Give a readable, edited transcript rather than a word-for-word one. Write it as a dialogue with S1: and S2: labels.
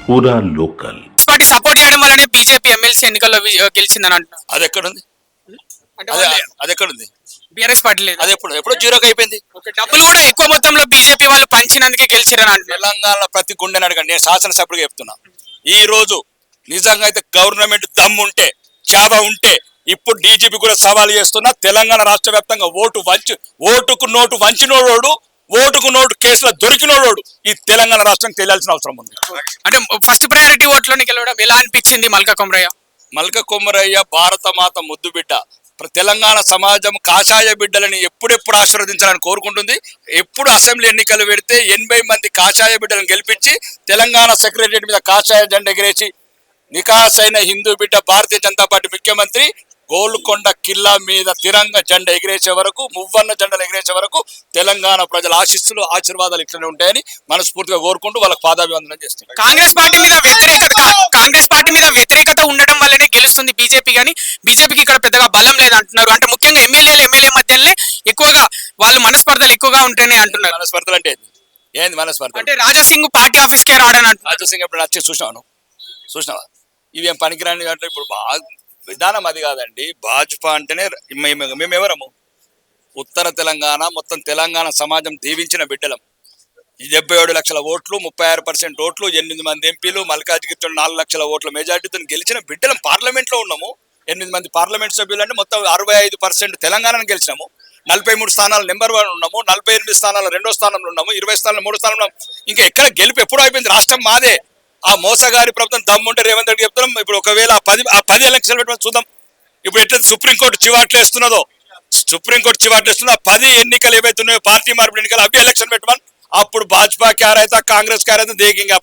S1: పూరా local
S2: party support చేయడం వల్లనే బీజేపీ ఎమ్మెల్సీ ఎన్నికల్లో గెలిచిందని అంటున్నారు.
S3: అది ఎక్కడుంది?
S2: అంటే
S3: అది ఎక్కడుంది?
S2: బీఆర్ఎస్ పార్టీ లేదు.
S3: అది ఎప్పుడో జీరోకి అయిపోయింది.
S2: డబ్బులు కూడా ఎక్కువ మొత్తంలో బీజేపీ వాళ్ళు పంచినందుకే గెలిచిరని అంటున్నారు.
S3: తెలంగాణ ప్రతి గుండెని అడగండి, నేను శాసనసభ్యుడిగా చెప్తున్నా. ఈ రోజు నిజంగా అయితే గవర్నమెంట్ దమ్ము ఉంటే, చేవ ఉంటే, ఇప్పుడు డీజీపీ కూడా సవాల్ చేస్తున్నా, తెలంగాణ రాష్ట్ర వ్యాప్తంగా ఓటుకు నోటు వంచినోడు, ఓటుకు నోటు కేసులో దొరికినోడు ఈ తెలంగాణ రాష్ట్రం తెలియాల్సిన అవసరం ఉంది.
S2: అంటే ఫస్ట్ ప్రయారిటీ ఓట్లోని గెలవడం ఎలా అనిపించింది మల్క కొమరయ్య?
S3: మల్క కొమరయ్య భారత మాత ముద్దు బిడ్డ. తెలంగాణ సమాజం కాషాయ బిడ్డలని ఎప్పుడెప్పుడు ఆశీర్వదించాలని కోరుకుంటుంది. ఎప్పుడు అసెంబ్లీ ఎన్నికలు పెడితే 80 మంది కాషాయ బిడ్డలను గెలిపించి తెలంగాణ సెక్రటరియట్ మీద కాషాయ జెండా ఎగిరేసి నికాసైన హిందూ బిడ్డ భారతీయ జనతా పార్టీ ముఖ్యమంత్రి గోల్కొండ కిల్లా మీద తిరంగ జెండా ఎగిరేసే వరకు, మువ్వన్న జెండలు ఎగిరేసే వరకు తెలంగాణ ప్రజల ఆశీస్సులు ఆశీర్వాదాలు ఇట్లనే ఉంటాయని మనస్ఫూర్తిగా కోరుకుంటూ వాళ్ళకి పాదాభివందనం చేస్తున్నారు.
S2: కాంగ్రెస్ పార్టీ మీద వ్యతిరేకత ఉండడం వల్లనే గెలుస్తుంది బీజేపీ, కానీ బీజేపీకి ఇక్కడ పెద్దగా బలం లేదంటున్నారు. అంటే ముఖ్యంగా ఎమ్మెల్యే మధ్యనే ఎక్కువగా వాళ్ళు మనస్పర్ధలు ఎక్కువగా ఉంటాయని అంటున్నారు.
S3: మనస్పర్ధలు అంటే ఏంది? మనస్పర్ధ
S2: అంటే రాజాసింగ్ పార్టీ ఆఫీస్కే రాడని అంటున్నారు.
S3: రాజాసింగ్ ఎప్పుడు వచ్చి చూసినావా? ఇవేం పనికిరాని అంటే ఇప్పుడు విధానం అది కాదండి. భాజపా అంటేనే మేమెవరము? ఉత్తర తెలంగాణ మొత్తం తెలంగాణ సమాజం దీవించిన బిడ్డలం. 77 లక్షల ఓట్లు, 36% ఓట్లు, 8 మంది ఎంపీలు, మల్కాజ్గిరితో 4 లక్షల ఓట్ల మెజార్టీతో గెలిచిన బిడ్డలం. పార్లమెంట్ లో ఉన్నాము. 8 మంది పార్లమెంట్ సభ్యులు అంటే మొత్తం 65% తెలంగాణను గెలిచినాము. 43 స్థానాలు నెంబర్ 1 ఉన్నాము, 48 స్థానాలు 2వ స్థానంలో ఉన్నాము, 20 స్థానాలు 3వ స్థానంలో. ఇంకా ఎక్కడ గెలుపు ఎప్పుడు అయిపోయింది? రాష్ట్రం మాదే. ఆ మోసగారి ప్రభుత్వం దమ్ముంటే రేవంత్ రెడ్డి చెప్తున్నాం. ఇప్పుడు ఒకవేళ 10 ఎలక్షన్లు పెట్టమని చూద్దాం. ఇప్పుడు ఎట్లా సుప్రీంకోర్టు చివాట్లు వేస్తున్నదో, సుప్రీంకోర్టు చివాట్లు వేస్తున్న 10 ఎన్నికలు ఏవైతున్నాయో పార్టీ మార్పిడి ఎన్నికలు అవి ఎలక్షన్ పెట్టమని, అప్పుడు భాజపా క్యారైతా కాంగ్రెస్ క్యారైతా దేకింగ్